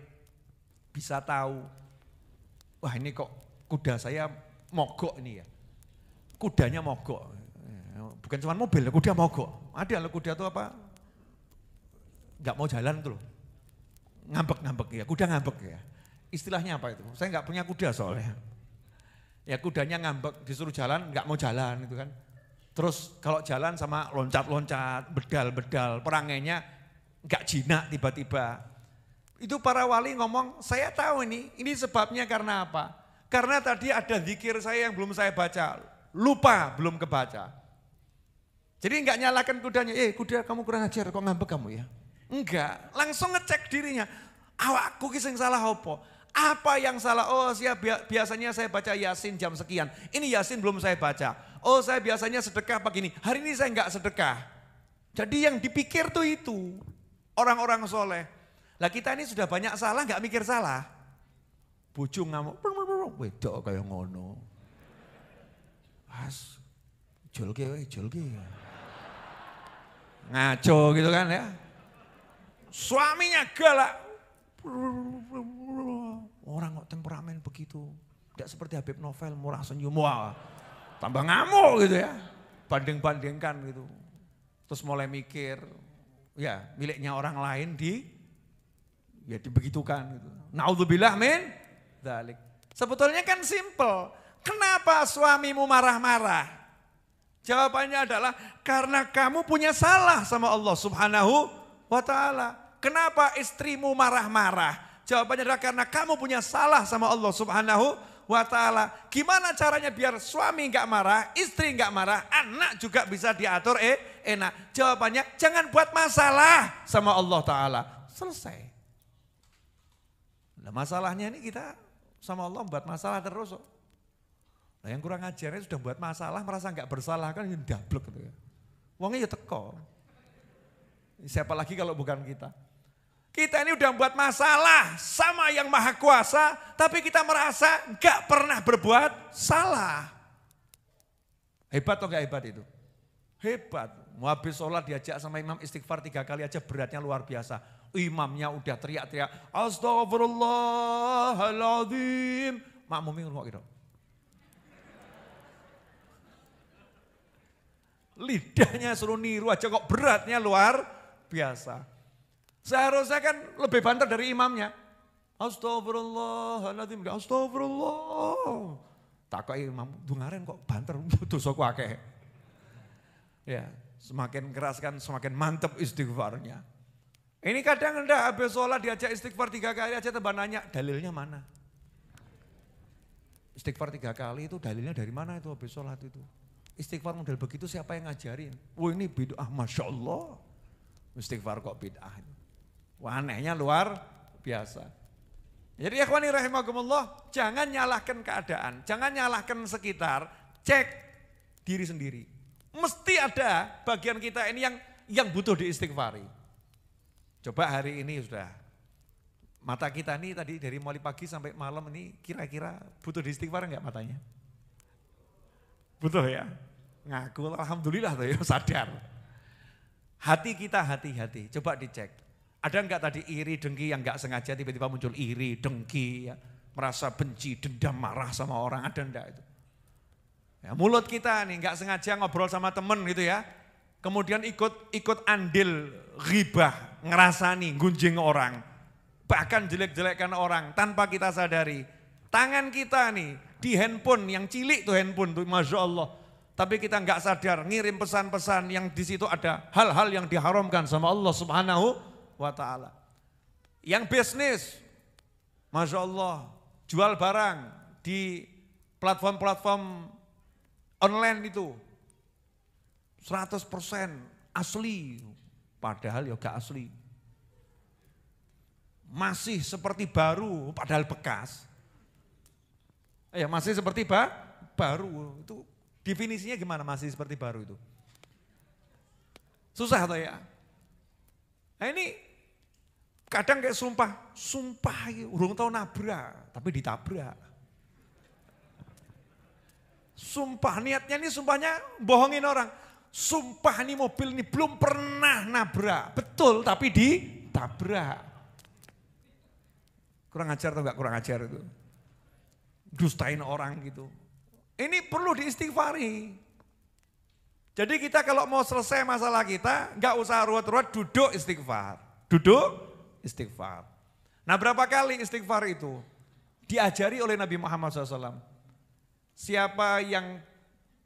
bisa tahu, wah ini kok kuda saya mogok ini ya. Kudanya mogok, bukan cuma mobil, kuda mogok. Ada loh kuda itu apa, nggak mau jalan tuh loh. Ngambek-ngambek ya, kuda ngambek ya. Istilahnya apa itu? Saya nggak punya kuda soalnya. Ya kudanya ngambek, disuruh jalan, nggak mau jalan itu kan. Terus kalau jalan sama loncat-loncat, bedal-bedal, perangainya nggak jinak tiba-tiba. Itu para wali ngomong, saya tahu ini sebabnya karena apa? Karena tadi ada zikir saya yang belum saya baca, lupa belum kebaca. Jadi nggak nyalakan kudanya, kuda kamu kurang ajar, kok ngambek kamu ya? Enggak, langsung ngecek dirinya, awakku ki sing salah apa? Apa yang salah? Oh biasanya saya baca Yasin jam sekian. Ini Yasin belum saya baca. Oh saya biasanya sedekah pagi ini. Hari ini saya enggak sedekah. Jadi yang dipikir tuh itu. Orang-orang soleh. Lah kita ini sudah banyak salah enggak mikir salah. Bojo ngamuk. Wedok kayak ngono. As. Jolke. Ngaco gitu kan ya. Suaminya galak. Orang kok temperamen begitu. Tidak seperti Habib Novel, murah senyum. Wah, tambah ngamuk gitu ya. Banding-bandingkan gitu. Terus mulai mikir, ya miliknya orang lain dibegitukan gitu. Naudzubillah min dzalik. Sebetulnya kan simple. Kenapa suamimu marah-marah? Jawabannya adalah karena kamu punya salah sama Allah Subhanahu wa Ta'ala. Kenapa istrimu marah-marah? Jawabannya adalah karena kamu punya salah sama Allah Subhanahu wa Ta'ala. Gimana caranya biar suami enggak marah, istri enggak marah, anak juga bisa diatur enak? Jawabannya jangan buat masalah sama Allah Ta'ala. Selesai. Nah masalahnya ini kita sama Allah buat masalah terus. Nah yang kurang ajarnya sudah buat masalah, merasa enggak bersalah kan ini dablek gitu ya. Wongnya ya teko. Siapa lagi kalau bukan kita? Kita ini udah buat masalah sama yang maha kuasa, tapi kita merasa gak pernah berbuat salah. Hebat atau gak hebat itu? Hebat. Mau habis sholat diajak sama imam istighfar 3 kali aja beratnya luar biasa. Imamnya udah teriak-teriak, astagfirullahaladzim. Makmumnya ngomong gitu. Lidahnya suruh niru aja kok beratnya luar biasa. Seharusnya kan lebih banter dari imamnya. Astagfirullahaladzim, astagfirullah. Takoki imam, dungaren kok banter, dosaku akeh. Ya, semakin keras kan semakin mantep istighfarnya. Ini kadang enggak habis sholat diajak istighfar 3 kali aja tambah nanya, dalilnya mana? Istighfar 3 kali itu dalilnya dari mana itu habis sholat itu? Istighfar model begitu siapa yang ngajarin? Wah ini bid'ah, Masya Allah. Istighfar kok bid'ah. Wah anehnya luar biasa. Jadi ikhwani rahimakumullah, jangan nyalahkan keadaan, jangan nyalahkan sekitar, cek diri sendiri. Mesti ada bagian kita ini yang butuh diistighfari. Coba hari ini sudah, mata kita ini tadi dari mulai pagi sampai malam ini kira-kira butuh diistighfar enggak matanya? Butuh ya? Ngaku alhamdulillah tuh ya sadar. Hati kita hati-hati, coba dicek. Ada enggak tadi iri, dengki yang enggak sengaja tiba-tiba muncul iri, dengki, ya, merasa benci, dendam, marah sama orang, ada enggak itu? Ya, mulut kita nih enggak sengaja ngobrol sama temen gitu ya, kemudian ikut andil ghibah, ngerasani, gunjing orang, bahkan jelek-jelekkan orang tanpa kita sadari. Tangan kita nih di handphone, yang cilik tuh handphone tuh, Masya Allah. Tapi kita nggak sadar, ngirim pesan-pesan yang di situ ada hal-hal yang diharamkan sama Allah Subhanahu wa Ta'ala. Yang bisnis, Masya Allah, jual barang di platform-platform online itu 100% asli, padahal ya gak asli. Masih seperti baru, padahal bekas. Ya masih seperti baru, itu definisinya gimana masih seperti baru itu? Susah atau ya? Nah ini kadang kayak sumpah urung tahu nabrak, tapi ditabrak. Sumpah niatnya ini sumpahnya bohongin orang. Sumpah ini mobil ini belum pernah nabrak, betul tapi ditabrak. Kurang ajar atau enggak kurang ajar itu? Dustain orang gitu. Ini perlu diistighfari. Jadi kita kalau mau selesai masalah kita, enggak usah ruwet-ruwet, duduk istighfar. Duduk istighfar. Nah berapa kali istighfar itu? Diajari oleh Nabi Muhammad SAW. Siapa yang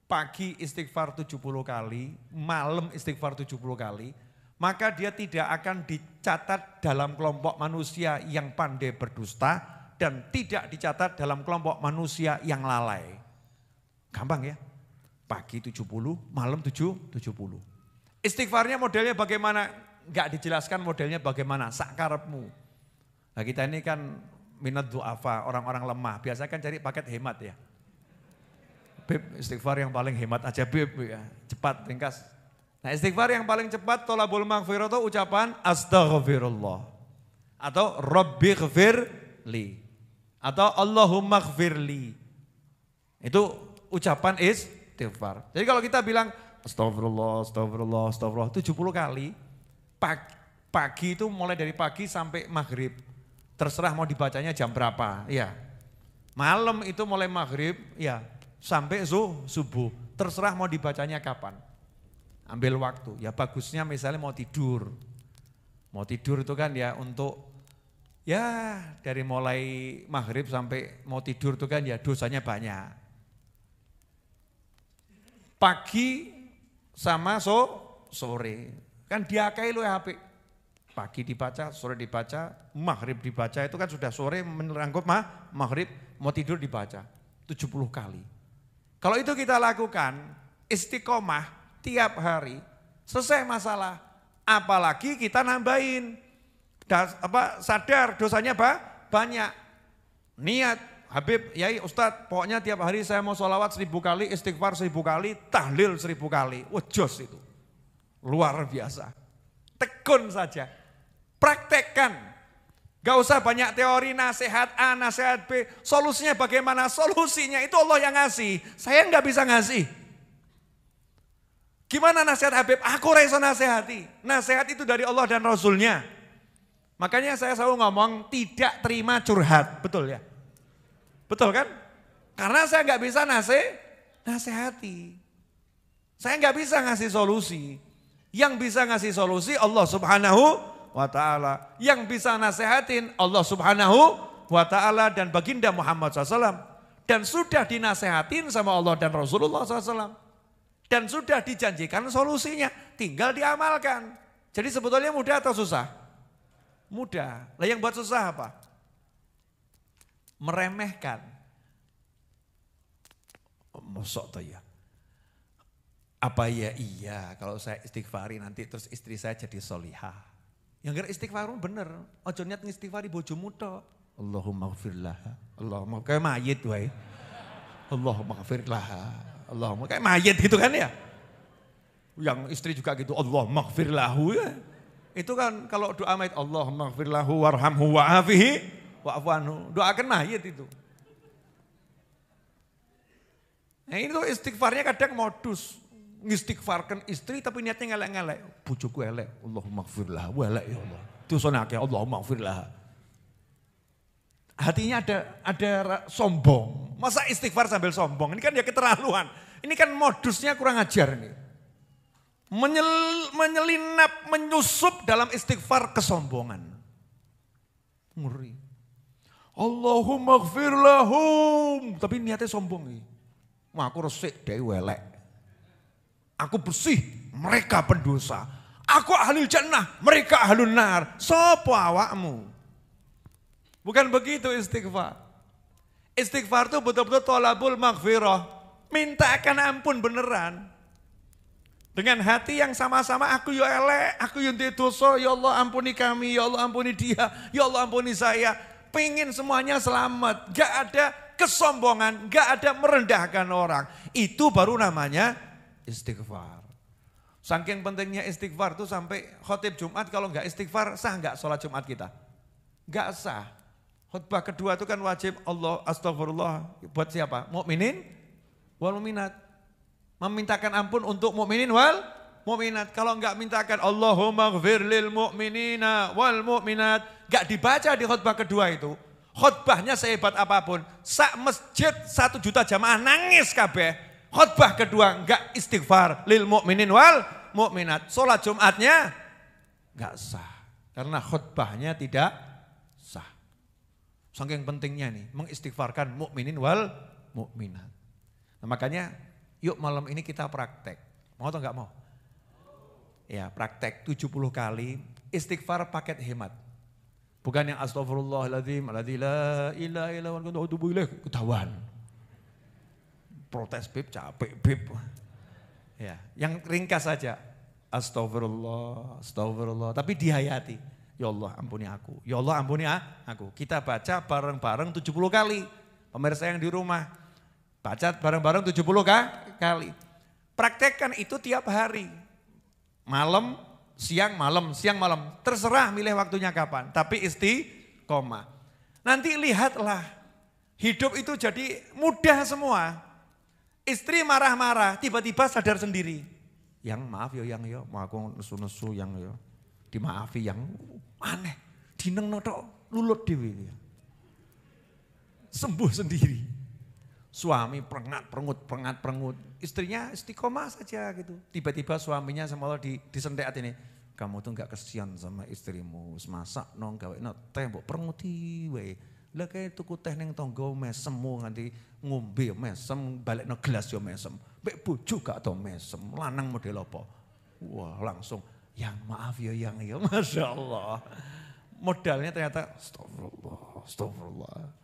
pagi istighfar 70 kali, malam istighfar 70 kali, maka dia tidak akan dicatat dalam kelompok manusia yang pandai berdusta dan tidak dicatat dalam kelompok manusia yang lalai. Gampang ya? Pagi 70, malam 70. Istighfarnya modelnya bagaimana? Enggak dijelaskan modelnya bagaimana, sakarepmu. Nah kita ini kan minat du'afa, orang-orang lemah, biasa kan cari paket hemat ya. Beb, istighfar yang paling hemat aja Beb, ya. Cepat, ringkas. Nah istighfar yang paling cepat, tolabul maghfirah itu ucapan astaghfirullah. Atau Rabbi ghfirli. Atau Allahumma ghfirli. Itu ucapan istighfar. Jadi kalau kita bilang astagfirullah, astagfirullah, astagfirullah 70 kali, pagi itu mulai dari pagi sampai maghrib. Terserah mau dibacanya jam berapa, ya. Malam itu mulai maghrib, ya. Sampai subuh, terserah mau dibacanya kapan. Ambil waktu, ya bagusnya misalnya mau tidur. Mau tidur itu kan ya untuk, ya dari mulai maghrib sampai mau tidur itu kan ya dosanya banyak. Pagi sama sore, kan diakai lu HP. Pagi dibaca, sore dibaca, maghrib dibaca, itu kan sudah sore menerangkup maghrib, mau tidur dibaca 70 kali. Kalau itu kita lakukan, istiqomah tiap hari, selesai masalah. Apalagi kita nambahin, sadar dosanya banyak. Niat, Habib, Yai, Ustadz, pokoknya tiap hari saya mau sholawat 1000 kali, istighfar 1000 kali, tahlil 1000 kali. Wajos itu, luar biasa. Tekun saja, praktekkan. Gak usah banyak teori, nasihat A, nasihat B. Solusinya bagaimana? Solusinya itu Allah yang ngasih. Saya gak bisa ngasih. Gimana nasihat Habib? Aku rasa nasihati. Nasihat itu dari Allah dan Rasulnya. Makanya saya selalu ngomong tidak terima curhat. Betul ya? Betul kan? Karena saya gak bisa nasihati. Saya gak bisa ngasih solusi. Yang bisa ngasih solusi Allah Subhanahu wa ta'ala. Yang bisa nasehatin Allah Subhanahu wa ta'ala dan baginda Muhammad SAW. Dan sudah dinasehatin sama Allah dan Rasulullah SAW. Dan sudah dijanjikan solusinya, tinggal diamalkan. Jadi sebetulnya mudah atau susah? Mudah. Lah yang buat susah apa? Meremehkan. Mosok tuh ya. Apa ya iya kalau saya istighfari nanti terus istri saya jadi solihah. Yang kira istighfar bener, ojo niat ngistighfari bojomu tok. Allahumma ghfirlah. Allahumma kayak mayit wae. Allahumma ghfirlah. Allahumma kayak mayit gitu kan ya. Yang istri juga gitu, Allahumma ghfirlahu ya. Itu kan kalau doa mayit, Allahumma ghfirlahu warhamhu wa'afihi wa'fu anhu. Doakan mayit itu. Nah ini tuh istighfarnya kadang modus. Ngistighfarkan istri tapi niatnya ngelek-ngelek. Bojoku elek, Allahumma ghfirlah, elek ya Allah. Dosane akeh, Allahumma ghfirlah. Hatinya ada sombong. Masa istighfar sambil sombong? Ini kan ya keterlaluan. Ini kan modusnya kurang ajar ini. Menyelinap, menyusup dalam istighfar kesombongan. Ngeri. Allahumma gfir lahum. Tapi niatnya sombong nih. Wah, aku resik dari welek. Aku bersih, mereka pendosa. Aku ahli jannah, mereka ahlun nar. Sopo awakmu? Bukan begitu istighfar. Istighfar itu betul-betul tolabul maghfirah. Mintakan ampun beneran. Dengan hati yang sama-sama aku yo elek, aku yo dosa, ya Allah ampuni kami, ya Allah ampuni dia, ya Allah ampuni saya. Pengen semuanya selamat, gak ada kesombongan, gak ada merendahkan orang. Itu baru namanya istighfar. Saking pentingnya istighfar tuh sampai khotib Jumat kalau gak istighfar sah gak sholat Jumat kita? Gak sah. Khutbah kedua itu kan wajib Allah astagfirullah buat siapa? Mukminin wal mukminat. Memintakan ampun untuk mukminin wal mukminat. Kalau enggak mintakan Allahumma ighfir lil mu'minina wal mu'minat, enggak dibaca di khutbah kedua itu. Khutbahnya sehebat apapun, sak masjid 1 juta jamaah nangis kabeh. Khutbah kedua enggak istighfar lil mu'minin wal mu'minat. Salat Jumatnya enggak sah karena khutbahnya tidak sah. Saking pentingnya nih mengistighfarkan mukminin wal mukminat. Nah, makanya yuk malam ini kita praktek. Mau atau enggak mau? Ya, praktek 70 kali istighfar paket hemat. Bukan yang astagfirullahaladzim, la ilaha illa huwa wa atubu ilaih, ketahuan. Protes bib, capek bib. Ya, yang ringkas saja. Astagfirullah, astagfirullah, tapi dihayati. Ya Allah ampuni aku, ya Allah ampuni aku. Kita baca bareng-bareng 70 kali. Pemirsa yang di rumah, baca bareng-bareng 70 kali. Praktekkan itu tiap hari. Malam, siang, malam, siang, malam. Terserah milih waktunya kapan. Tapi istiqomah. Nanti lihatlah. Hidup itu jadi mudah semua. Istri marah-marah, tiba-tiba sadar sendiri. Yang maaf yo, yang yo, mau aku nesu-nesu yang yo. Dimaafi yang aneh. Dineng notok lulut dewi. Sembuh sendiri. Suami perengut. Istrinya istiqomah saja gitu. Tiba-tiba suaminya sama Allah disentek hati ini. Kamu tuh gak kesian sama istrimu. Masak nong gawe teh mbok perenguti wae. Lah kayak tuku teh ning tangga mesemu nganti ngombe mesem, balekno gelas yo mesem. Mbek bojo gak tau mesem. Lanang model apa? Wah, langsung yang maaf ya yang ya. Masya Allah. Modalnya ternyata astagfirullah.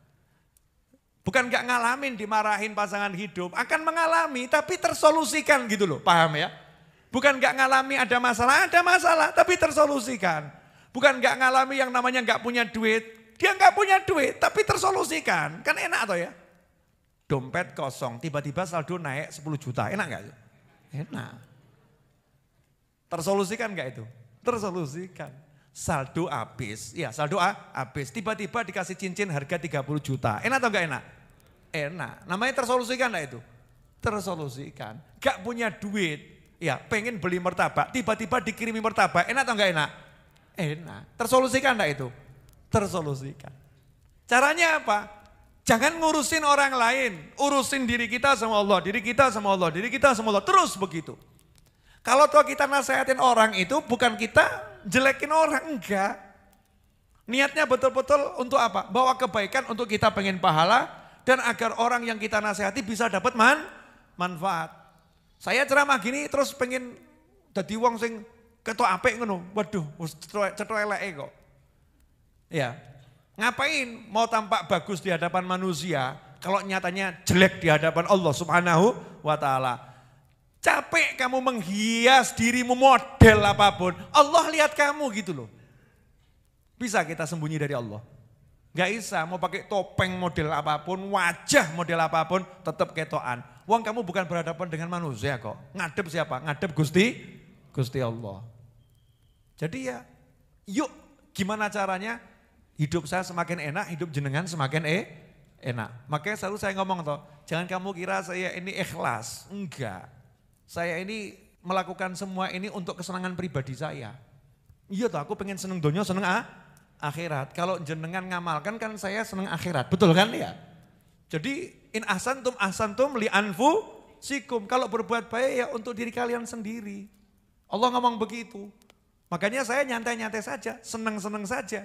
Bukan gak ngalamin dimarahin pasangan hidup, akan mengalami tapi tersolusikan gitu loh, paham ya? Bukan gak ngalami ada masalah tapi tersolusikan. Bukan gak ngalami yang namanya gak punya duit, dia gak punya duit tapi tersolusikan, kan enak toh ya? Dompet kosong, tiba-tiba saldo naik 10 juta, enak gak? Enak. Tersolusikan gak itu? Tersolusikan. Saldo habis, ya saldo habis, tiba-tiba dikasih cincin harga 30 juta, enak atau gak enak? Enak, namanya tersolusikan gak itu? Tersolusikan, gak punya duit, ya pengen beli martabak, tiba-tiba dikirimi martabak, enak atau gak enak? Enak, tersolusikan gak itu? Tersolusikan. Caranya apa? Jangan ngurusin orang lain, urusin diri kita sama Allah, diri kita sama Allah, diri kita sama Allah, terus begitu. Kalau toh kita nasihatin orang itu bukan kita jelekin orang, enggak. Niatnya betul-betul untuk apa? Bawa kebaikan untuk kita pengen pahala dan agar orang yang kita nasihati bisa dapat manfaat. Saya ceramah gini terus pengen dadi wong sing ketok apik ngono. Waduh, cetha eleke kok. Ya. Ngapain mau tampak bagus di hadapan manusia kalau nyatanya jelek di hadapan Allah Subhanahu wa taala. Capek kamu menghias dirimu model apapun. Allah lihat kamu gitu loh. Bisa kita sembunyi dari Allah? Gak bisa, mau pakai topeng model apapun, wajah model apapun, tetap ketokan. Wong kamu bukan berhadapan dengan manusia kok. Ngadep siapa? Ngadep Gusti Allah. Jadi ya, yuk gimana caranya hidup saya semakin enak, hidup jenengan semakin enak. Makanya selalu saya ngomong toh, jangan kamu kira saya ini ikhlas. Enggak. Saya ini melakukan semua ini untuk kesenangan pribadi saya. Iya toh, aku pengen seneng dunia, seneng akhirat. Kalau jenengan ngamalkan kan saya seneng akhirat, betul kan ya? Jadi in ahsantum li anfusikum. Kalau berbuat baik ya untuk diri kalian sendiri. Allah ngomong begitu. Makanya saya nyantai-nyantai saja, seneng-seneng saja.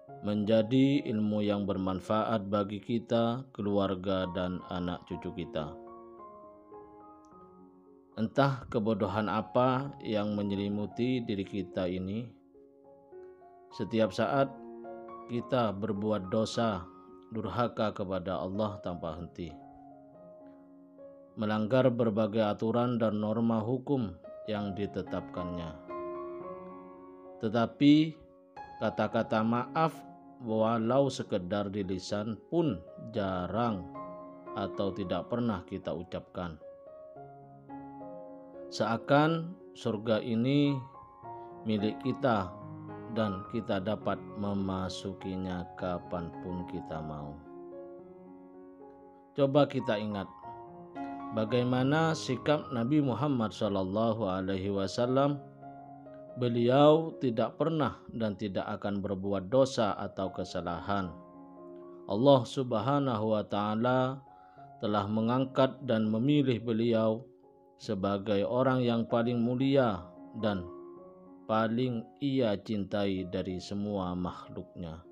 menjadi ilmu yang bermanfaat bagi kita, keluarga, dan anak cucu kita. Entah kebodohan apa yang menyelimuti diri kita ini, setiap saat kita berbuat dosa, durhaka kepada Allah tanpa henti, melanggar berbagai aturan dan norma hukum yang ditetapkannya. Tetapi kata-kata maaf walau sekedar di lisan pun jarang atau tidak pernah kita ucapkan. Seakan surga ini milik kita dan kita dapat memasukinya kapanpun kita mau. Coba kita ingat bagaimana sikap Nabi Muhammad SAW. Beliau tidak pernah dan tidak akan berbuat dosa atau kesalahan. Allah Subhanahu wa Ta'ala telah mengangkat dan memilih beliau sebagai orang yang paling mulia dan paling ia cintai dari semua makhluknya.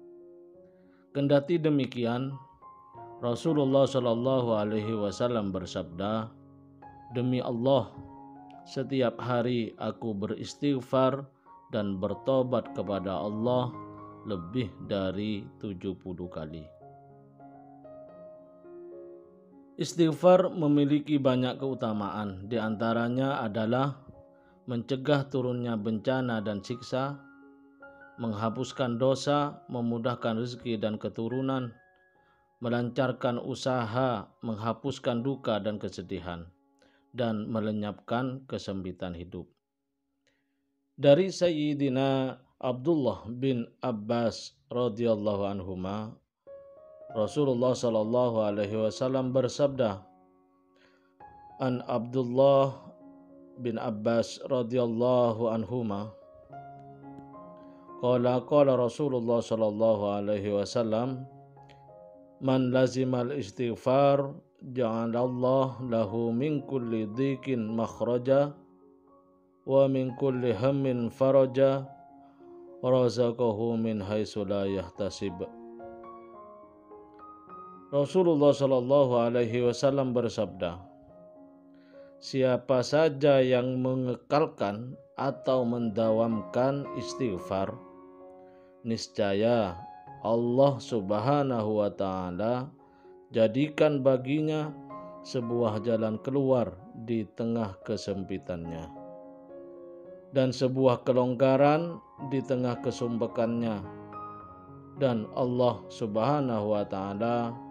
Kendati demikian, Rasulullah SAW bersabda, "Demi Allah, setiap hari aku beristighfar dan bertobat kepada Allah lebih dari 70 kali." Istighfar memiliki banyak keutamaan, di antaranya adalah mencegah turunnya bencana dan siksa, menghapuskan dosa, memudahkan rezeki dan keturunan, melancarkan usaha, menghapuskan duka dan kesedihan, dan melenyapkan kesempitan hidup. Dari Sayyidina Abdullah bin Abbas radhiyallahu anhuma, Rasulullah SAW bersabda, "An Abdullah bin Abbas radhiyallahu anhuma, qala Rasulullah SAW, man lazimal istighfar ja'alallah lahu min kulli dhikin makhraja wa min kulli hammin faraja razaqahu min haitsu la yahtasib." Rasulullah SAW bersabda, siapa saja yang mengekalkan atau mendawamkan istighfar, niscaya Allah Subhanahu wa Ta'ala jadikan baginya sebuah jalan keluar di tengah kesempitannya dan sebuah kelonggaran di tengah kesumpekannya, dan Allah Subhanahu wa Ta'ala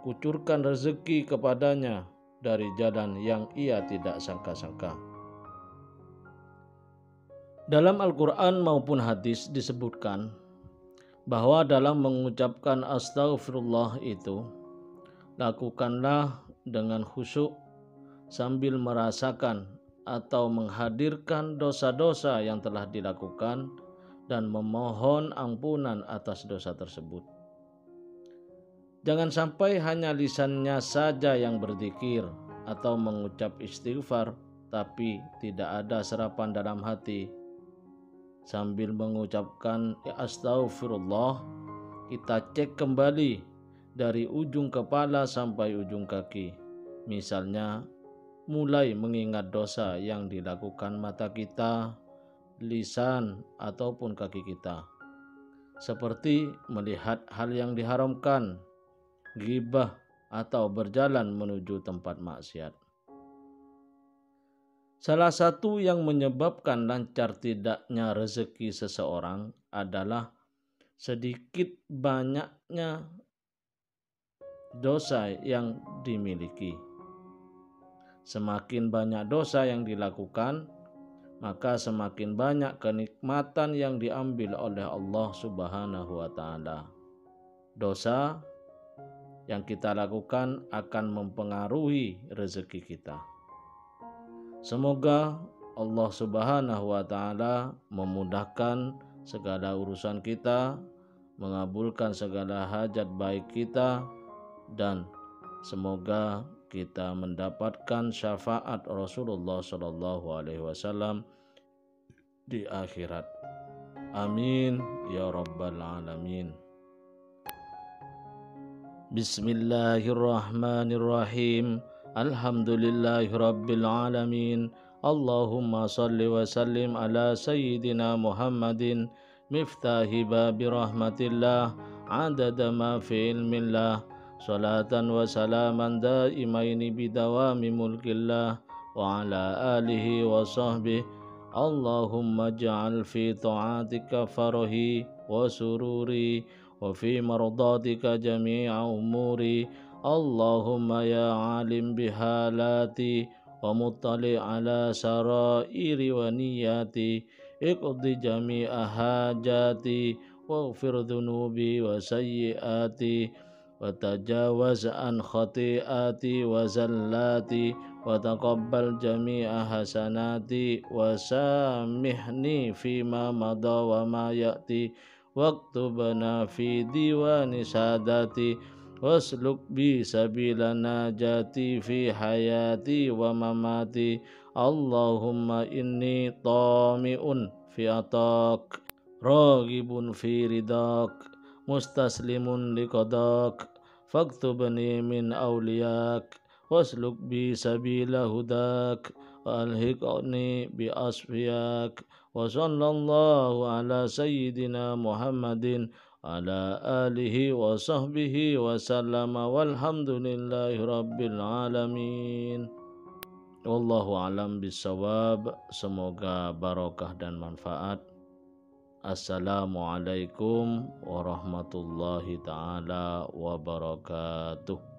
kucurkan rezeki kepadanya dari jalan yang ia tidak sangka-sangka. Dalam Al-Quran maupun hadis disebutkan bahwa dalam mengucapkan astaghfirullah itu, lakukanlah dengan khusyuk sambil merasakan atau menghadirkan dosa-dosa yang telah dilakukan dan memohon ampunan atas dosa tersebut. Jangan sampai hanya lisannya saja yang berzikir atau mengucap istighfar, tapi tidak ada serapan dalam hati. Sambil mengucapkan astaghfirullah, kita cek kembali dari ujung kepala sampai ujung kaki. Misalnya, mulai mengingat dosa yang dilakukan mata kita, lisan, ataupun kaki kita. Seperti melihat hal yang diharamkan, ghibah, atau berjalan menuju tempat maksiat. Salah satu yang menyebabkan lancar tidaknya rezeki seseorang adalah sedikit banyaknya dosa yang dimiliki. Semakin banyak dosa yang dilakukan, maka semakin banyak kenikmatan yang diambil oleh Allah Subhanahu wa Ta'ala. Dosa yang kita lakukan akan mempengaruhi rezeki kita. Semoga Allah Subhanahu wa Ta'ala memudahkan segala urusan kita, mengabulkan segala hajat baik kita, dan semoga kita mendapatkan syafaat Rasulullah SAW di akhirat. Amin ya rabbal alamin. Bismillahirrahmanirrahim. Alhamdulillahi rabbil alamin. Allahumma salli wa sallim ala sayyidina Muhammadin miftahi babi rahmatillah adada ma fi ilmillah salatan wa salaman daimaini bidawami mulkillah wa ala alihi wa sahbihi. Allahumma ja'al fi ta'atika farahi wa sururi wa fi mardatika jami'a umuri. Allahumma ya alim bihalati wa muttali ala sarairi wa niyati iqdi jami'a hajati waghfir dhunubi wa sayyiati wa tajawaz an khati'ati wa zallati wa taqabbal jami'a hasanati wa samihni fima madha wa ma ya'ti waktubna fi diwani sadati wasluk bi sabila najati fi hayati wa mamati. Allahumma inni tami'un fi atak raghibun fi ridak mustaslimun liqadak faktubni min awliyak wasluk bi sabila hudak wa alhiqni bi asfiyak wa sallallahu ala sayyidina Muhammadin ala alihi wa sahbihi wa sallama walhamdulillahi rabbil alamin. Wallahu alam bisawab. Semoga barokah dan manfaat. Assalamualaikum warahmatullahi taala wabarakatuh.